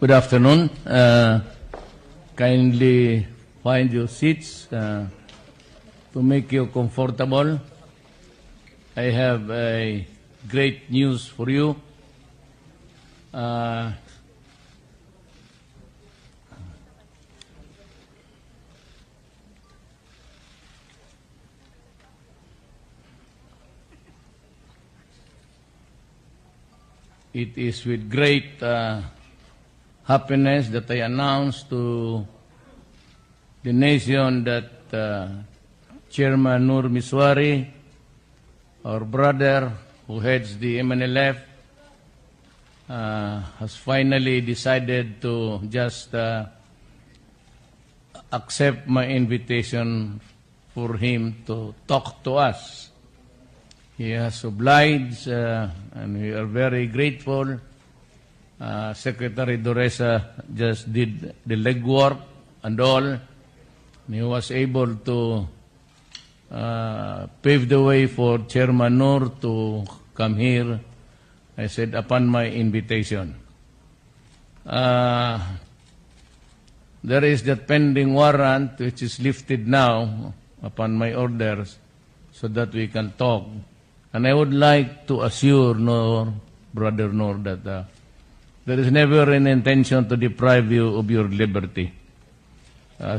Good afternoon. Kindly find your seats to make you comfortable. I have a great news for you. It is with great happiness that I announce to the nation that Chairman Nur Misuari, our brother who heads the MNLF, has finally decided to just accept my invitation for him to talk to us. He has obliged, and we are very grateful. Secretary Doresa just did the legwork and all. He was able to pave the way for Chairman Nur to come here, I said, upon my invitation. There is that pending warrant which is lifted now upon my orders so that we can talk. And I would like to assure Nur, Brother Nur, that there is never an intention to deprive you of your liberty.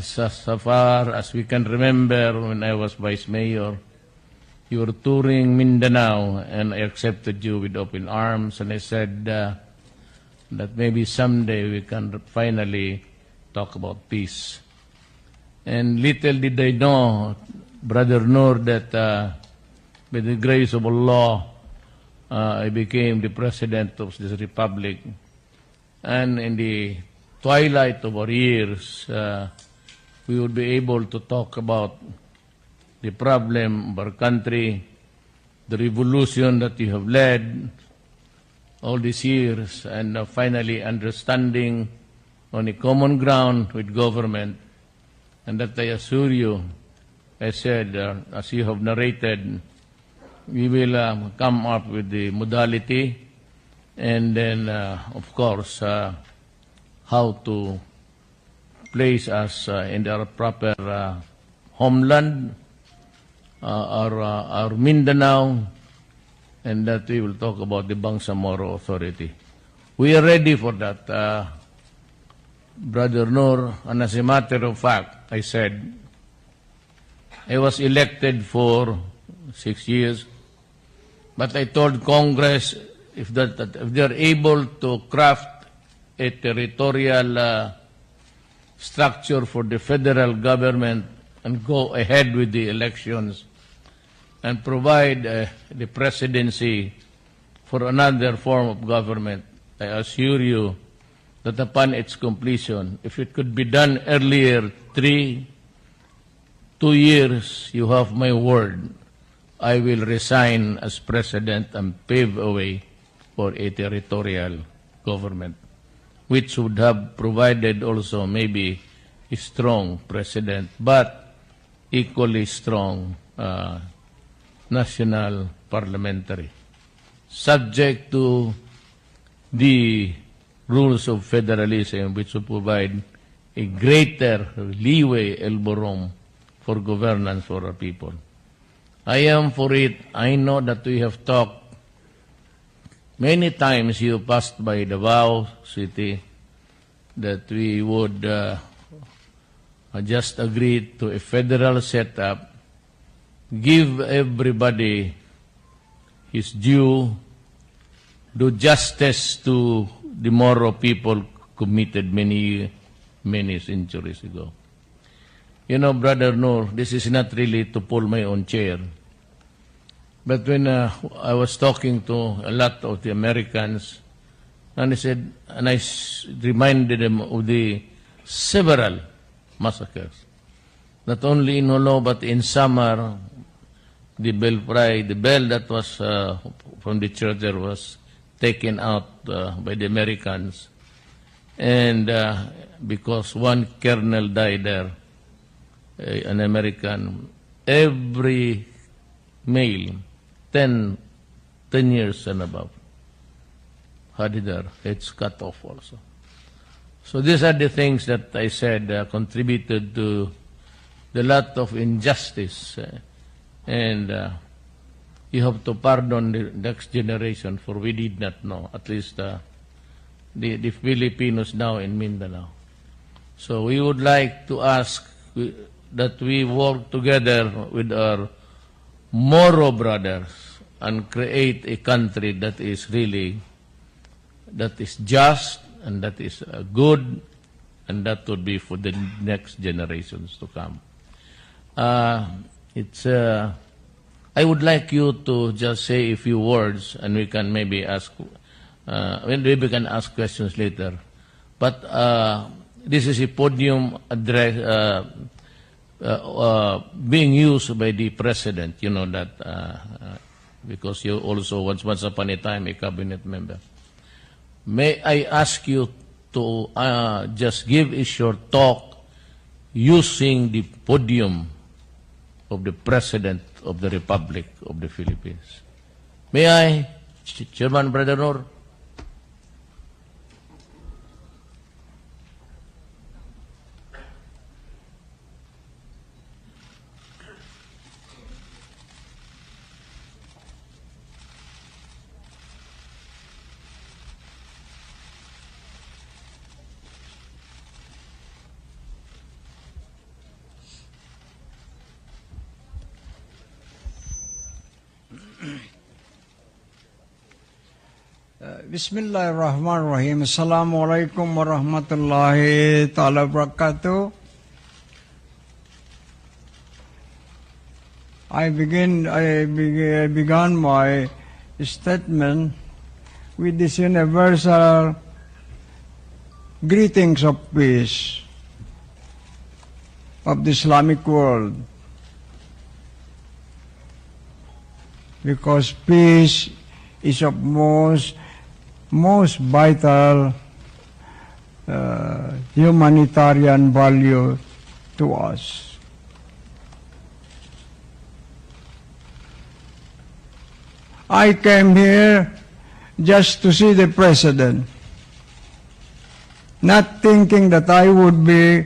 So far as we can remember, when I was Vice Mayor, you were touring Mindanao, and I accepted you with open arms, and I said that maybe someday we can finally talk about peace. And little did I know, Brother Nur, that by the grace of Allah, I became the President of this Republic. And in the twilight of our years, we would be able to talk about the problem of our country, the revolution that you have led all these years, and finally understanding on a common ground with government. And that I assure you, I said, as you have narrated, we will come up with the modality and then, of course, how to place us in our proper homeland, our Mindanao, and that we will talk about the Bangsamoro Authority. We are ready for that, Brother Nur, and as a matter of fact, I said, I was elected for 6 years, but I told Congress if they're able to craft a territorial structure for the federal government and go ahead with the elections and provide the presidency for another form of government, I assure you that upon its completion, if it could be done earlier, 2 years, you have my word, I will resign as president and pave a way for a territorial government, which would have provided also maybe a strong president, but equally strong national parliamentary, subject to the rules of federalism, which will provide a greater leeway, elbow room for governance for our people. I am for it. I know that we have talked many times. You passed by Davao City that we would just agree to a federal setup, give everybody his due, do justice to the Moro people committed many centuries ago. You know, Brother Nur, this is not really to pull my own chair. But when I was talking to a lot of the Americans, and I said, and I reminded them of the several massacres, not only in Holo, but in Samar, the bell that was from the church there was taken out by the Americans. And because one colonel died there, an American, every male, 10 years and above, had their heads cut off also. So these are the things that I said contributed to the lot of injustice. And you have to pardon the next generation, for we did not know, at least the Filipinos now in Mindanao. So we would like to ask that we work together with our Moro brothers and create a country that is really, that is just, and that is good, and that would be for the next generations to come. I would like you to just say a few words, and we can maybe ask, we can ask questions later. But this is a podium address being used by the president. You know that because you also once upon a time a cabinet member. May I ask you to just give a short talk using the podium of the President of the Republic of the Philippines. May I, Chairman Brother Nur? Bismillahirrahmanirrahim. Assalamualaikum warahmatullahi ta'ala wabarakatuh. I began my statement with this universal greetings of peace of the Islamic world, because peace is of most vital humanitarian value to us. I came here just to see the President, not thinking that I would be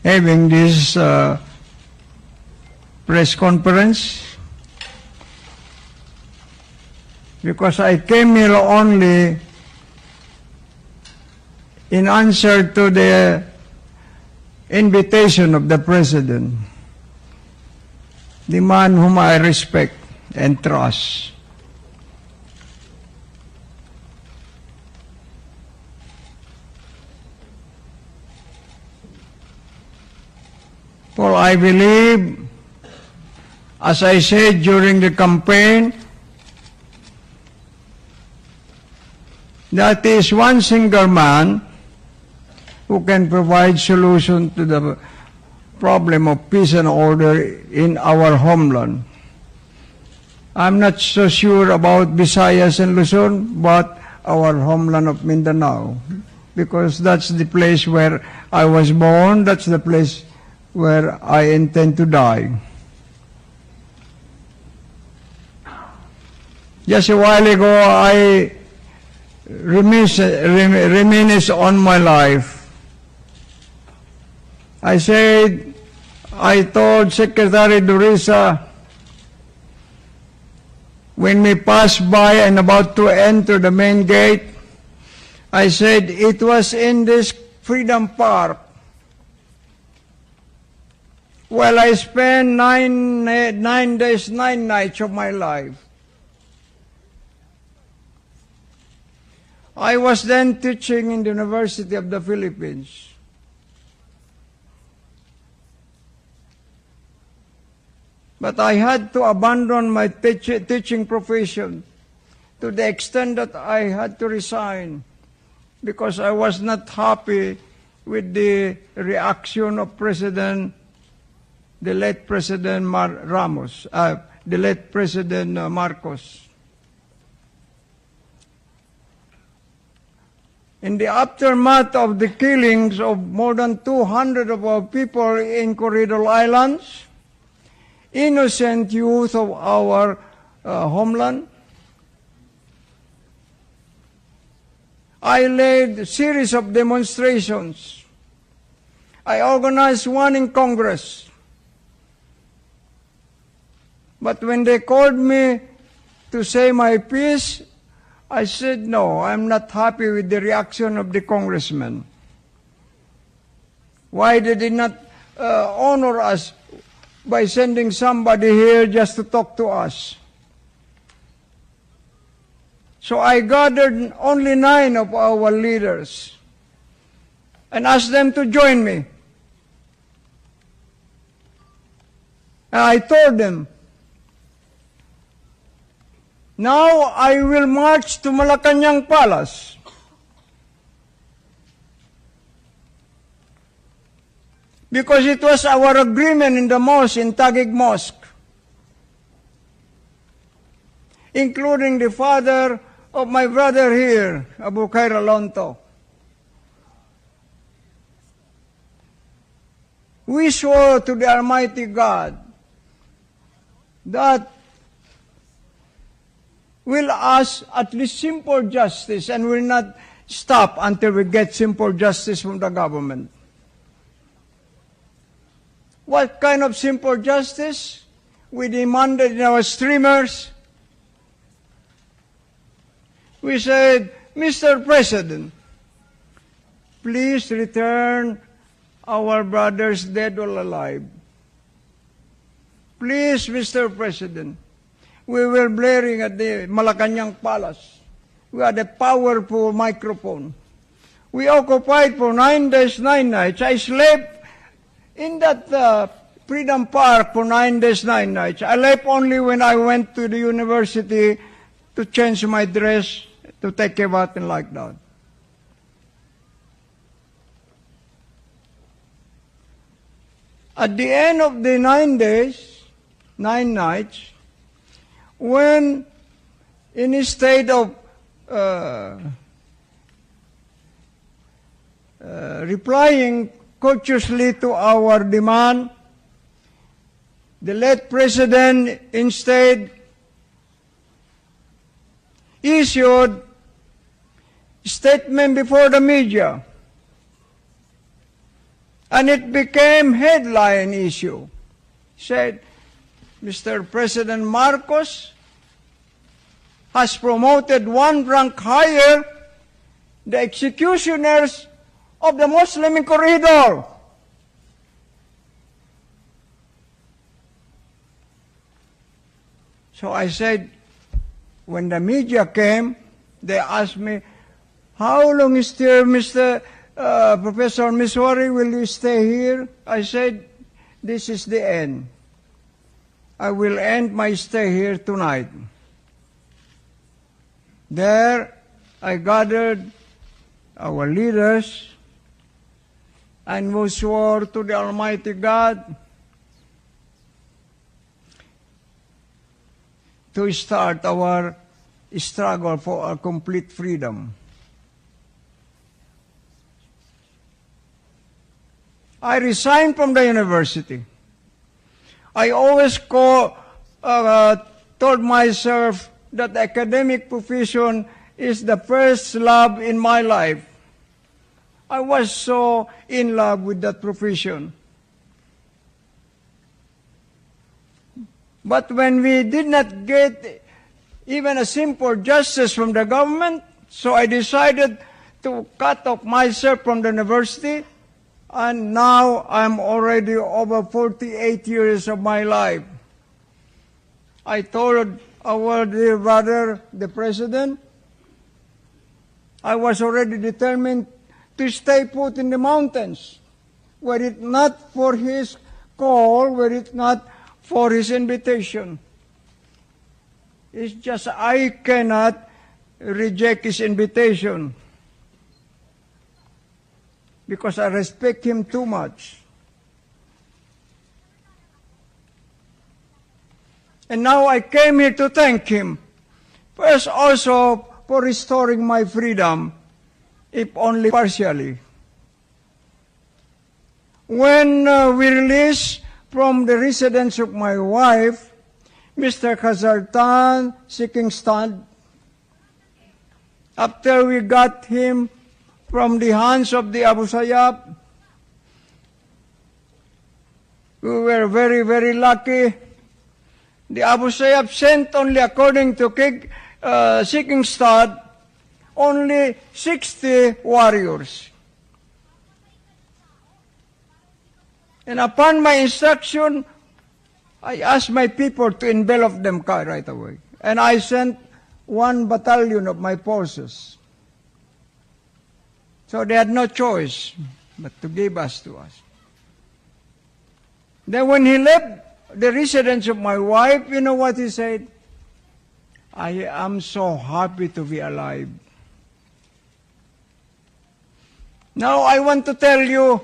having this press conference, because I came here only in answer to the invitation of the President, the man whom I respect and trust. For I believe, as I said during the campaign, that is one single man who can provide solution to the problem of peace and order in our homeland. I'm not so sure about Visayas and Luzon, but our homeland of Mindanao, because that's the place where I was born, that's the place where I intend to die. Just a while ago, I reminisce on my life. I told Secretary Durisa, when we passed by and about to enter the main gate, I said, it was in this Freedom Park where I spent 9 days, 9 nights of my life. I was then teaching in the University of the Philippines. But I had to abandon my teaching profession to the extent that I had to resign because I was not happy with the reaction of the late President the late President Marcos. In the aftermath of the killings of more than 200 of our people in Corridor Islands, innocent youth of our homeland, I led a series of demonstrations. I organized one in Congress. But when they called me to say my piece, I said, no, I'm not happy with the reaction of the congressmen. Why they did not honor us by sending somebody here just to talk to us? So I gathered only 9 of our leaders and asked them to join me. And I told them, now I will march to Malacanang Palace. Because it was our agreement in the mosque, in Taguig Mosque, including the father of my brother here, Abu Khair Alonto. We swore to the Almighty God that we'll ask at least simple justice and will not stop until we get simple justice from the government. What kind of simple justice? We demanded in our streamers. We said, Mr. President, please return our brothers dead or alive. Please, Mr. President, we were blaring at the Malacanang Palace. We had a powerful microphone. We occupied for 9 days, 9 nights. I slept in that Freedom Park for 9 days, 9 nights. I left only when I went to the university to change my dress, to take a bath and like that. At the end of the 9 days, 9 nights, when in a state of replying courteously to our demand, the late President instead issued a statement before the media, and it became headline issue. Said, Mr. President Marcos has promoted one rank higher the executioners of the Muslim corridor. So I said, when the media came, they asked me, how long is there, Mr. Professor Misuari, will you stay here? I said, this is the end. I will end my stay here tonight. There, I gathered our leaders and we swore to the Almighty God to start our struggle for our complete freedom. I resigned from the university. I always told myself that academic profession is the first love in my life. I was so in love with that profession. But when we did not get even a simple justice from the government, so I decided to cut off myself from the university, and now I'm already over 48 years of my life. I told our dear brother, the President, I was already determined to stay put in the mountains, were it not for his call, were it not for his invitation. It's just I cannot reject his invitation because I respect him too much. And now I came here to thank him. First also for restoring my freedom, if only partially. When we released from the residence of my wife, Mr. Khazartan, seeking stand, after we got him from the hands of the Abu Sayyaf, we were very, very lucky. The Abu Sayyaf sent only, according to Seeking Stud, only 60 warriors. And upon my instruction, I asked my people to envelop them right away. And I sent 1 battalion of my forces. So they had no choice but to give us to us. Then when he left the residence of my wife, you know what he said? I am so happy to be alive. Now I want to tell you,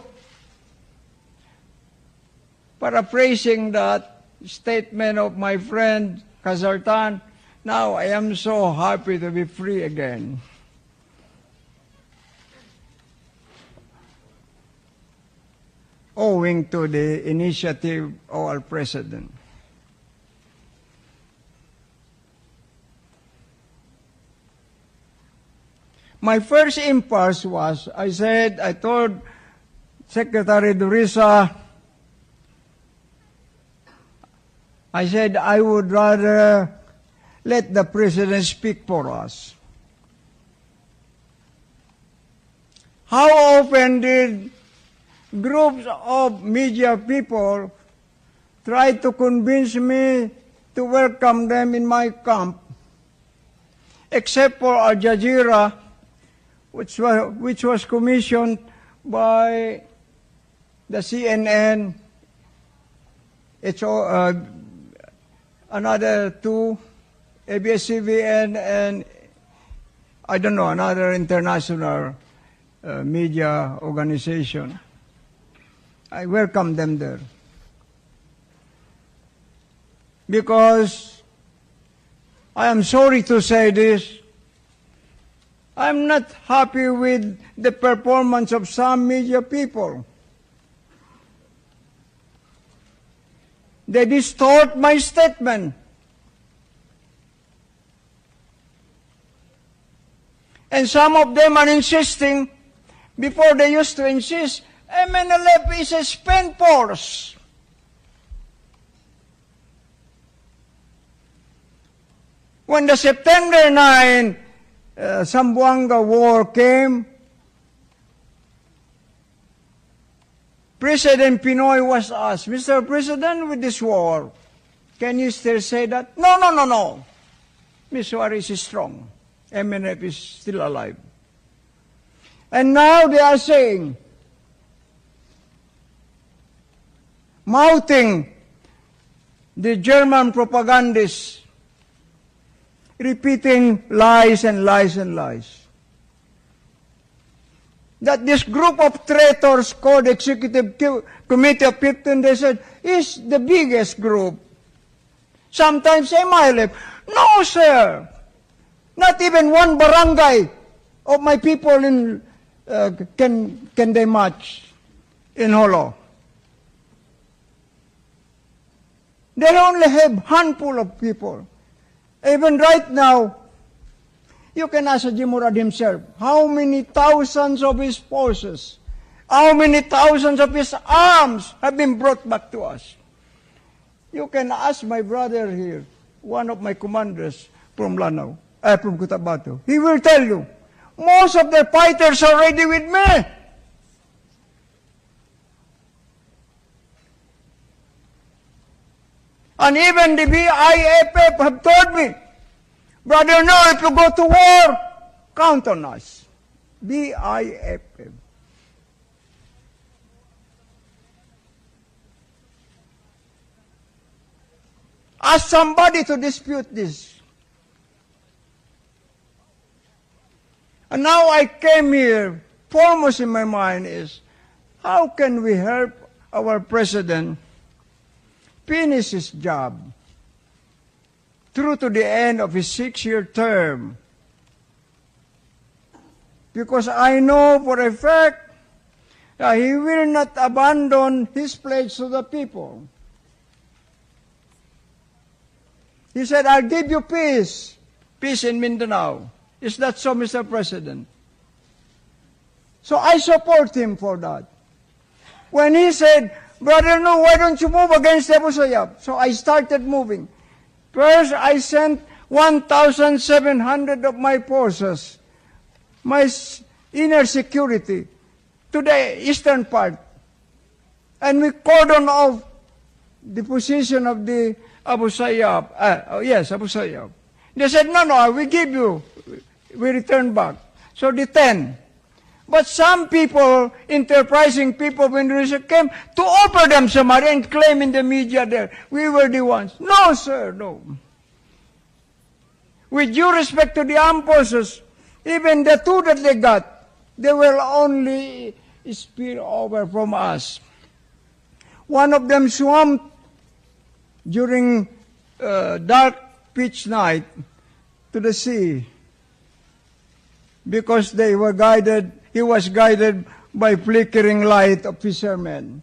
paraphrasing that statement of my friend Kazartan, now I am so happy to be free again. Owing to the initiative of our President. My first impulse was, I told Secretary Durisa, I said, I would rather let the President speak for us. How often did groups of media people try to convince me to welcome them in my camp, except for Al Jazeera, which was commissioned by the CNN, another 2, ABS-CBN, and I don't know, another international media organization. I welcome them there. Because I am sorry to say this, I'm not happy with the performance of some media people. They distort my statement. And some of them are insisting, before they used to insist, MNLF is a spent force. When the September 9 Zamboanga War came, President Pinoy was asked, Mr. President, with this war, can you still say that? No. Misuari is strong. MNF is still alive. And now they are saying, mouthing the German propagandists, repeating lies and lies and lies. That this group of traitors called Executive Committee of 15, they said, is the biggest group. Sometimes MILF. No, sir. Not even one barangay of my people in can they match in Holo. They only have handful of people. Even right now, you can ask Jim Murad himself, how many thousands of his forces, how many thousands of his arms have been brought back to us? You can ask my brother here, one of my commanders from Lanao, from Cotabato. He will tell you, most of the fighters are ready with me. And even the BIFF have told me, brother, no, if you go to war, count on us. BIFF. Ask somebody to dispute this. And now I came here, foremost in my mind is, how can we help our president finish his job through to the end of his 6-year term? Because I know for a fact that he will not abandon his pledge to the people. He said, I'll give you peace in Mindanao. Is that so, Mr. President? So I support him for that. When he said, Brother Nur, why don't you move against Abu Sayyaf? So I started moving. First, I sent 1,700 of my forces, my inner security, to the eastern part. And we cordoned off the position of the Abu Sayyaf. Abu Sayyaf. They said, no, we give you. We return back. So the 10. But some people, enterprising people of Indonesia, came to offer them Somalia and claim in the media there, we were the ones. No, sir, no. With due respect to the armed forces, even the 2 that they got, they will only spill over from us. One of them swam during dark pitch night to the sea because they were guided. He was guided by flickering light of fishermen.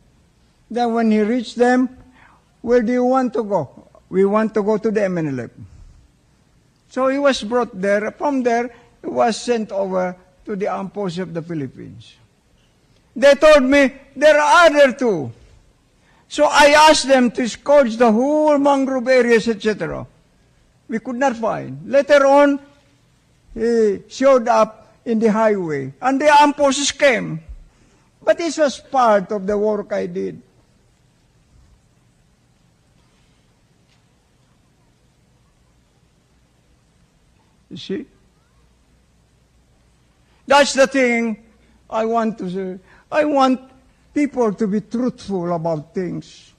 Then when he reached them, where do you want to go? We want to go to the MNLF. So he was brought there. From there, he was sent over to the armed forces of the Philippines. They told me, there are other 2. So I asked them to scourge the whole mangrove areas, etc. We could not find. Later on, he showed up in the highway, and the armed forces came. But this was part of the work I did. You see? That's the thing I want to say. I want people to be truthful about things.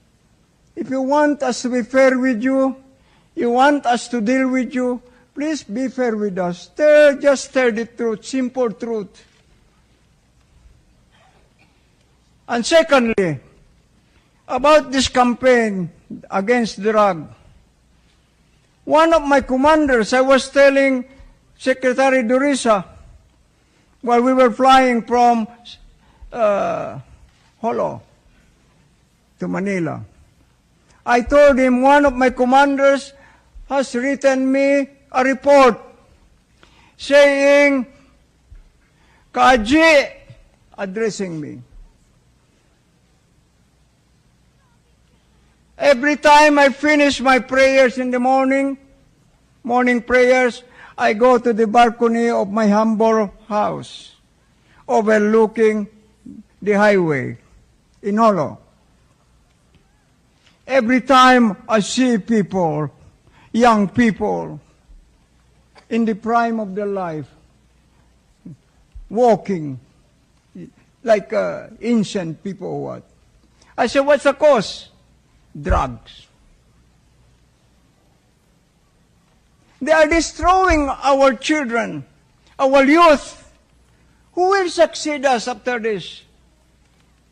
If you want us to be fair with you, you want us to deal with you, please be fair with us. Just tell the truth, simple truth. And secondly, about this campaign against drug, one of my commanders, I was telling Secretary Durisa, while we were flying from Holo to Manila, I told him one of my commanders has written me a report saying, Kaji, addressing me. Every time I finish my prayers in the morning prayers, I go to the balcony of my humble house, overlooking the highway in Holo. Every time I see people, young people, in the prime of their life, walking like ancient people or what, I say, what's the cause? Drugs. They are destroying our children, our youth. Who will succeed us after this?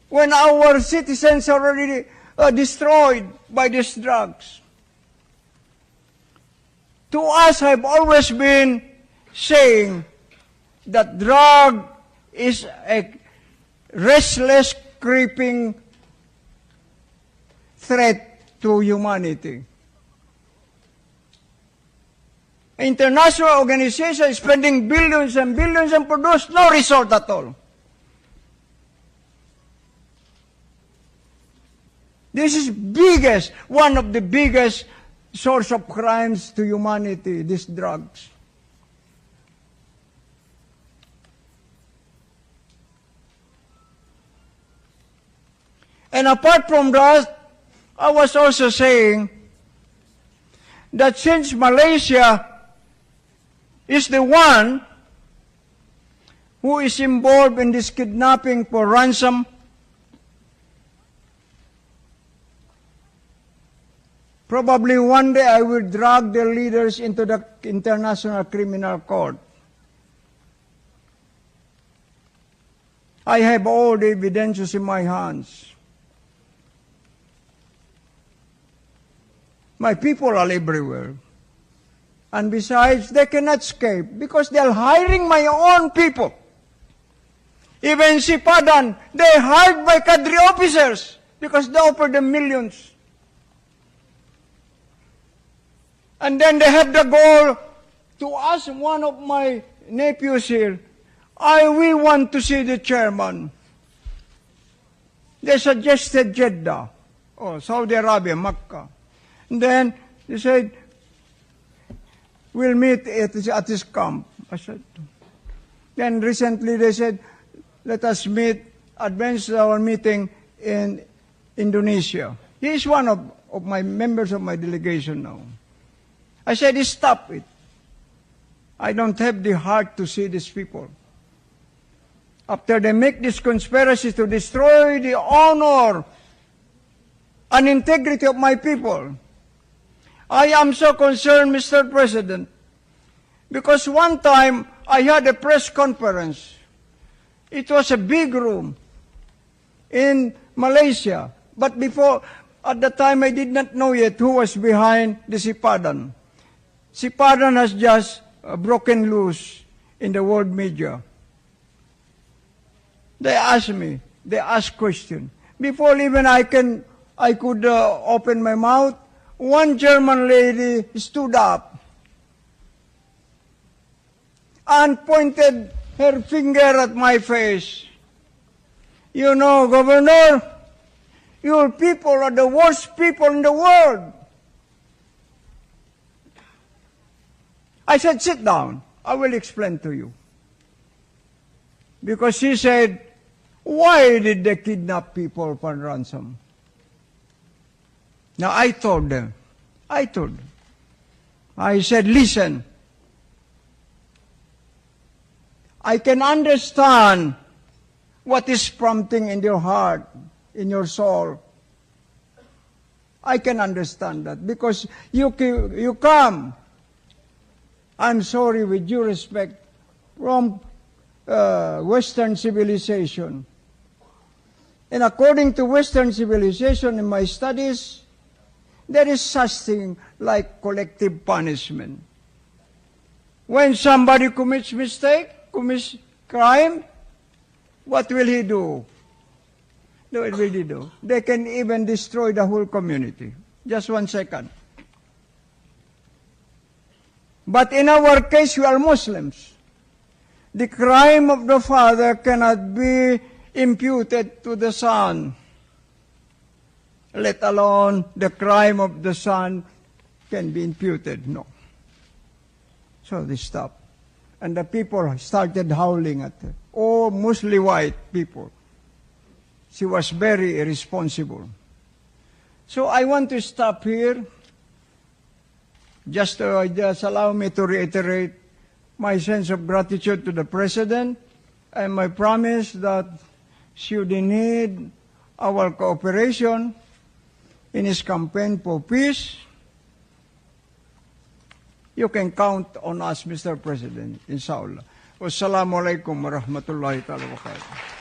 When our citizens are already destroyed by these drugs. To us, I've always been saying that drug is a restless, creeping threat to humanity. International organization is spending billions and billions and produce no result at all. This is one of the biggest source of crimes to humanity, these drugs. And apart from that, I was also saying that since Malaysia is the one who is involved in this kidnapping for ransom, probably one day I will drag their leaders into the International Criminal Court. I have all the evidences in my hands. My people are everywhere. And besides, they cannot escape because they are hiring my own people. Even Sipadan, they are hired by cadre officers because they offer them millions. And then they have the goal to ask one of my nephews here, we want to see the chairman. They suggested Jeddah, Saudi Arabia, Makkah. And then they said, we'll meet at his camp. I said, then recently they said, let us advance our meeting in Indonesia. He is one of my members of my delegation now. I said, stop it. I don't have the heart to see these people. After they make this conspiracy to destroy the honor and integrity of my people, I am so concerned, Mr. President, because one time I had a press conference. It was a big room in Malaysia, but at the time I did not know yet who was behind the Sipadan. Sipadan has just broken loose in the world media. They asked me, they asked questions. Before even I could open my mouth, one German lady stood up and pointed her finger at my face. You know, Governor, your people are the worst people in the world. I said, sit down. I will explain to you. Because she said, why did they kidnap people for ransom? Now I told them, I said, listen, I can understand what is prompting in your heart, in your soul. I can understand that because you come, I'm sorry, with due respect, from Western civilization. And according to Western civilization in my studies, there is such thing like collective punishment. When somebody commits commits crime, what will he do? What will he do? They can even destroy the whole community. Just 1 second. But in our case, we are Muslims. The crime of the father cannot be imputed to the son, let alone the crime of the son can be imputed. No. So they stopped. And the people started howling at her. Oh, mostly white people. She was very irresponsible. So I want to stop here. Just allow me to reiterate my sense of gratitude to the President and my promise that should he need our cooperation in his campaign for peace, you can count on us, Mr. President, inshallah. Wassalamu alaikum warahmatullahi wabarakatuh.